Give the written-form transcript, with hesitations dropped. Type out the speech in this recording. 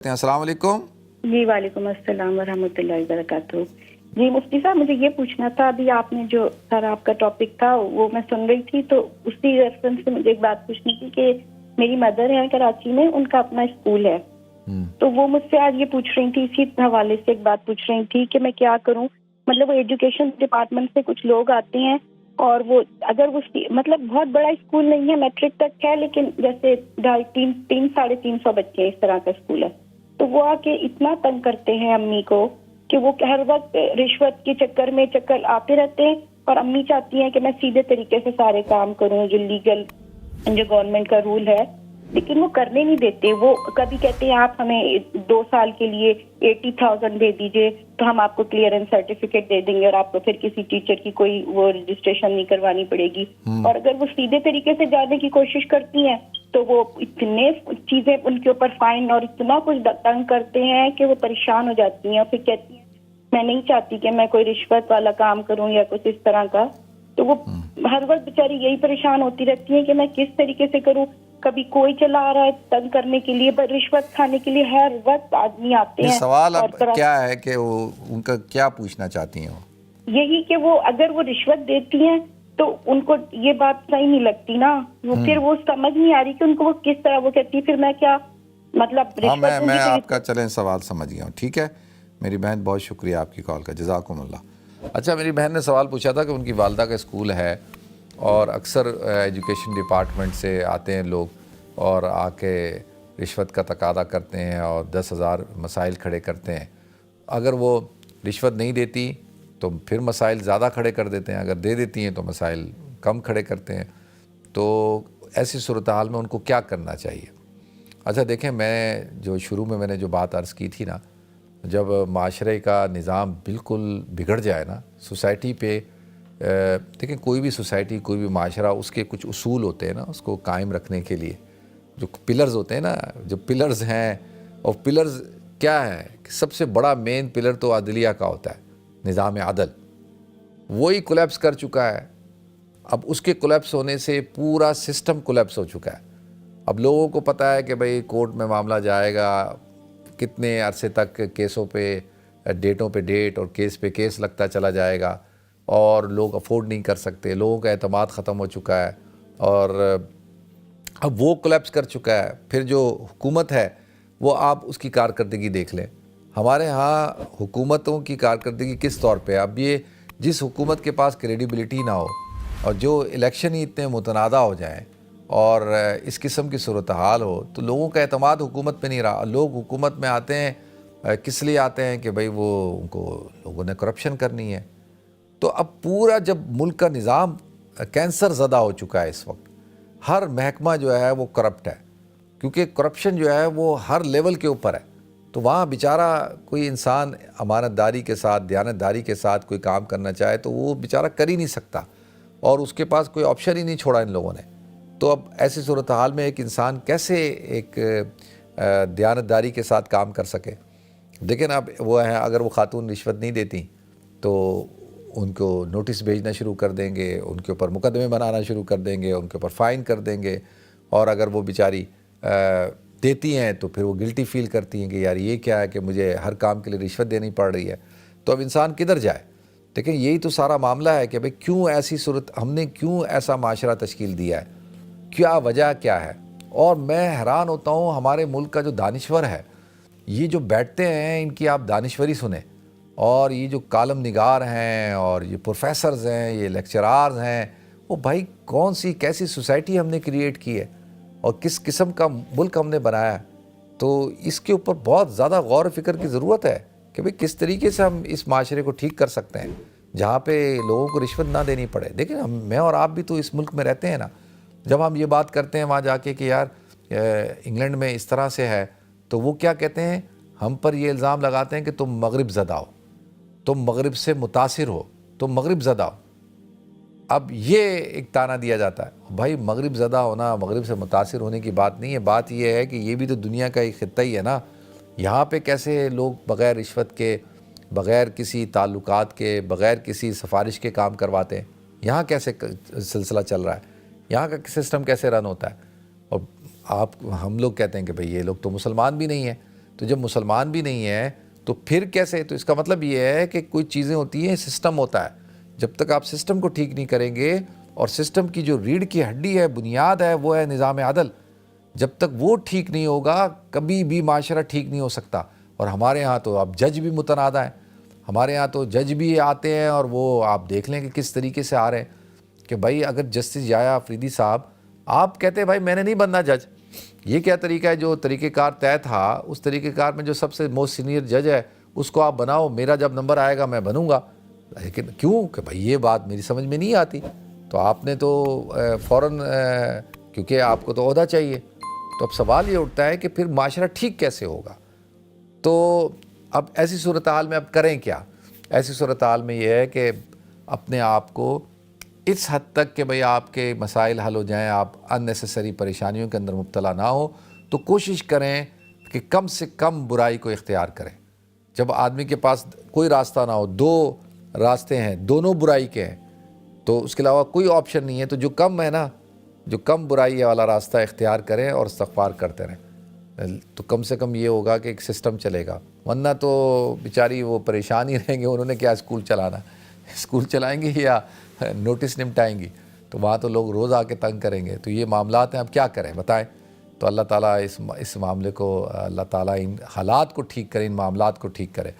السلام علیکم. جی وعلیکم السلام ورحمۃ اللہ وبرکاتہ. جی مفتی صاحب مجھے یہ پوچھنا تھا، ابھی آپ نے جو سر آپ کا ٹاپک تھا وہ میں سن رہی تھی، تو اسی ریفرنس سے مجھے ایک بات پوچھنی تھی کہ میری مدر ہے کراچی میں، ان کا اپنا اسکول ہے، تو وہ مجھ سے آج یہ پوچھ رہی تھی، اسی حوالے سے ایک بات پوچھ رہی تھی کہ میں کیا کروں. مطلب وہ ایجوکیشن ڈپارٹمنٹ سے کچھ لوگ آتے ہیں، اور وہ اگر وہ مطلب بہت بڑا اسکول نہیں ہے، میٹرک تک ہے، لیکن جیسے 350 بچے اس طرح کا اسکول ہے، تو وہ آ کے اتنا تنگ کرتے ہیں امی کو کہ وہ ہر وقت رشوت کے چکر میں چکر آتے رہتے ہیں، اور امی چاہتی ہیں کہ میں سیدھے طریقے سے سارے کام کروں جو لیگل جو گورنمنٹ کا رول ہے، لیکن وہ کرنے نہیں دیتے. وہ کبھی کہتے ہیں آپ ہمیں 2 سال کے لیے 80,000 دے دیجئے تو ہم آپ کو کلیئرنس سرٹیفکیٹ دے دیں گے، اور آپ کو پھر کسی ٹیچر کی کوئی وہ رجسٹریشن نہیں کروانی پڑے گی. اور اگر وہ سیدھے طریقے سے جانے کی کوشش کرتی ہیں تو وہ اتنے چیزیں ان کے اوپر فائن اور اتنا کچھ تنگ کرتے ہیں کہ وہ پریشان ہو جاتی ہیں، اور پھر کہتی ہیں میں نہیں چاہتی کہ میں کوئی رشوت والا کام کروں یا کچھ اس طرح کا. تو وہ ہر وقت بیچاری یہی پریشان ہوتی رہتی ہیں کہ میں کس طریقے سے کروں. کبھی کوئی چلا آ رہا ہے تنگ کرنے کے لیے، پر رشوت کھانے کے لیے ہر وقت آدمی آتے ہیں. سوال اب کیا ہے کہ وہ ان کا کیا پوچھنا چاہتی ہیں؟ وہ یہی کہ وہ اگر وہ رشوت دیتی ہیں تو ان کو یہ بات صحیح نہیں لگتی نا، وہ پھر وہ سمجھ نہیں آ رہی کہ ان کو وہ کس طرح وہ کہتی ہے پھر میں کیا مطلب رشوت میں آپ کا چلیں سوال سمجھ گیا ہوں. ٹھیک ہے میری بہن، بہت شکریہ آپ کی کال کا، جزاکم اللہ. اچھا، میری بہن نے سوال پوچھا تھا کہ ان کی والدہ کا اسکول ہے اور اکثر ایجوکیشن ڈپارٹمنٹ سے آتے ہیں لوگ اور آ کے رشوت کا تقاضا کرتے ہیں اور 10,000 مسائل کھڑے کرتے ہیں. اگر وہ رشوت نہیں دیتی تو پھر مسائل زیادہ کھڑے کر دیتے ہیں، اگر دے دیتی ہیں تو مسائل کم کھڑے کرتے ہیں. تو ایسی صورتحال میں ان کو کیا کرنا چاہیے؟ اچھا دیکھیں، میں جو شروع میں نے جو بات عرض کی تھی نا، جب معاشرے کا نظام بالکل بگڑ جائے نا سوسائٹی پہ، دیکھیں کوئی بھی سوسائٹی، کوئی بھی معاشرہ، اس کے کچھ اصول ہوتے ہیں نا اس کو قائم رکھنے کے لیے، جو پلرز ہوتے ہیں نا، جو پلرز ہیں. اور پلرز کیا ہیں؟ سب سے بڑا مین پلر تو عدلیہ کا ہوتا ہے، نظام عدل. وہی کولیپس کر چکا ہے. اب اس کے کولیپس ہونے سے پورا سسٹم کولیپس ہو چکا ہے. اب لوگوں کو پتہ ہے کہ بھئی کورٹ میں معاملہ جائے گا، کتنے عرصے تک کیسوں پہ ڈیٹوں پہ ڈیٹ اور کیس پہ کیس لگتا چلا جائے گا، اور لوگ افورڈ نہیں کر سکتے. لوگوں کا اعتماد ختم ہو چکا ہے اور اب وہ کولیپس کر چکا ہے. پھر جو حکومت ہے وہ آپ اس کی کارکردگی دیکھ لیں. ہمارے ہاں حکومتوں کی کارکردگی کس طور پہ؟ اب یہ جس حکومت کے پاس کریڈیبلٹی نہ ہو اور جو الیکشن ہی اتنے متنازع ہو جائیں اور اس قسم کی صورتحال ہو، تو لوگوں کا اعتماد حکومت پہ نہیں رہا. لوگ حکومت میں آتے ہیں کس لیے آتے ہیں کہ بھئی وہ ان کو لوگوں نے کرپشن کرنی ہے. تو اب پورا جب ملک کا نظام کینسر زدہ ہو چکا ہے اس وقت، ہر محکمہ جو ہے وہ کرپٹ ہے، کیونکہ کرپشن جو ہے وہ ہر لیول کے اوپر ہے. تو وہاں بیچارہ کوئی انسان امانت داری کے ساتھ، دیانت داری کے ساتھ کوئی کام کرنا چاہے تو وہ بیچارہ کر ہی نہیں سکتا، اور اس کے پاس کوئی آپشن ہی نہیں چھوڑا ان لوگوں نے. تو اب ایسی صورتحال میں ایک انسان کیسے ایک دیانت داری کے ساتھ کام کر سکے؟ دیکھیں نا، اب وہ ہیں، اگر وہ خاتون رشوت نہیں دیتی تو ان کو نوٹس بھیجنا شروع کر دیں گے، ان کے اوپر مقدمے بنانا شروع کر دیں گے، ان کے اوپر فائن کر دیں گے. اور اگر وہ بیچاری دیتی ہیں تو پھر وہ گلٹی فیل کرتی ہیں کہ یار یہ کیا ہے کہ مجھے ہر کام کے لیے رشوت دینی پڑ رہی ہے. تو اب انسان کدھر جائے؟ لیکن یہی تو سارا معاملہ ہے کہ بھئی کیوں ایسی صورت، ہم نے کیوں ایسا معاشرہ تشکیل دیا ہے، کیا وجہ کیا ہے؟ اور میں حیران ہوتا ہوں ہمارے ملک کا جو دانشور ہے، یہ جو بیٹھتے ہیں ان کی آپ دانشوری سنیں، اور یہ جو کالم نگار ہیں اور یہ پروفیسرز ہیں، یہ لیکچرارز ہیں، وہ بھائی کون سی کیسی سوسائٹی ہم نے کریٹ کی ہے اور کس قسم کا ملک ہم نے بنایا ہے. تو اس کے اوپر بہت زیادہ غور و فکر کی ضرورت ہے کہ بھئی کس طریقے سے ہم اس معاشرے کو ٹھیک کر سکتے ہیں جہاں پہ لوگوں کو رشوت نہ دینی پڑے. دیکھیں میں اور آپ بھی تو اس ملک میں رہتے ہیں نا. جب ہم یہ بات کرتے ہیں وہاں جا کے کہ یار انگلینڈ میں اس طرح سے ہے، تو وہ کیا کہتے ہیں؟ ہم پر یہ الزام لگاتے ہیں کہ تم مغرب زدہ ہو، تم مغرب سے متاثر ہو، تم مغرب زدہ ہو. اب یہ ایک تانا دیا جاتا ہے. بھائی مغرب زدہ ہونا، مغرب سے متاثر ہونے کی بات نہیں ہے. بات یہ ہے کہ یہ بھی تو دنیا کا ایک خطہ ہی ہے نا. یہاں پہ کیسے لوگ بغیر رشوت کے، بغیر کسی تعلقات کے، بغیر کسی سفارش کے کام کرواتے ہیں؟ یہاں کیسے سلسلہ چل رہا ہے؟ یہاں کا سسٹم کیسے رن ہوتا ہے؟ اور ہم لوگ کہتے ہیں کہ بھئی یہ لوگ تو مسلمان بھی نہیں ہیں. تو جب مسلمان بھی نہیں ہے تو پھر کیسے؟ تو اس کا مطلب یہ ہے کہ کوئی چیزیں ہوتی ہیں، سسٹم ہوتا ہے، جب تک آپ سسٹم کو ٹھیک نہیں کریں گے، اور سسٹم کی جو ریڑھ کی ہڈی ہے، بنیاد ہے، وہ ہے نظام عدل، جب تک وہ ٹھیک نہیں ہوگا کبھی بھی معاشرہ ٹھیک نہیں ہو سکتا۔ اور ہمارے ہاں تو اب جج بھی متنازع ہیں، ہمارے ہاں تو جج بھی آتے ہیں، اور وہ آپ دیکھ لیں کہ کس طریقے سے آ رہے ہیں کہ بھائی اگر جسٹس یحییٰ آفریدی صاحب، آپ کہتے ہیں بھائی میں نے نہیں بننا جج، یہ کیا طریقہ ہے؟ جو طریقہ کار طے تھا اس طریقہ کار میں جو سب سے موسٹ سینئر جج ہے اس کو آپ بناؤ، میرا جب نمبر آئے گا میں بنوں گا، لیکن کیوں کہ بھائی یہ بات میری سمجھ میں نہیں آتی، تو آپ نے تو فوراً کیونکہ آپ کو تو عہدہ چاہیے، تو اب سوال یہ اٹھتا ہے کہ پھر معاشرہ ٹھیک کیسے ہوگا؟ تو اب ایسی صورتحال میں اب کریں کیا؟ ایسی صورتحال میں یہ ہے کہ اپنے آپ کو اس حد تک کہ بھئی آپ کے مسائل حل ہو جائیں، آپ ان نیسیسری پریشانیوں کے اندر مبتلا نہ ہو، تو کوشش کریں کہ کم سے کم برائی کو اختیار کریں۔ جب آدمی کے پاس کوئی راستہ نہ ہو، دو راستے ہیں، دونوں برائی کے ہیں، تو اس کے علاوہ کوئی آپشن نہیں ہے، تو جو کم ہے نا، جو کم برائی والا راستہ اختیار کریں اور استغفار کرتے رہیں، تو کم سے کم یہ ہوگا کہ ایک سسٹم چلے گا، ورنہ تو بیچاری وہ پریشان ہی رہیں گے، انہوں نے کیا اسکول چلانا، اسکول چلائیں گے یا نوٹس نمٹائیں گی، تو وہاں تو لوگ روز آ کے تنگ کریں گے۔ تو یہ معاملات ہیں، اب کیا کریں بتائیں؟ تو اللہ تعالیٰ اس معاملے کو، اللہ تعالیٰ ان حالات کو ٹھیک کرے، ان معاملات کو ٹھیک کرے۔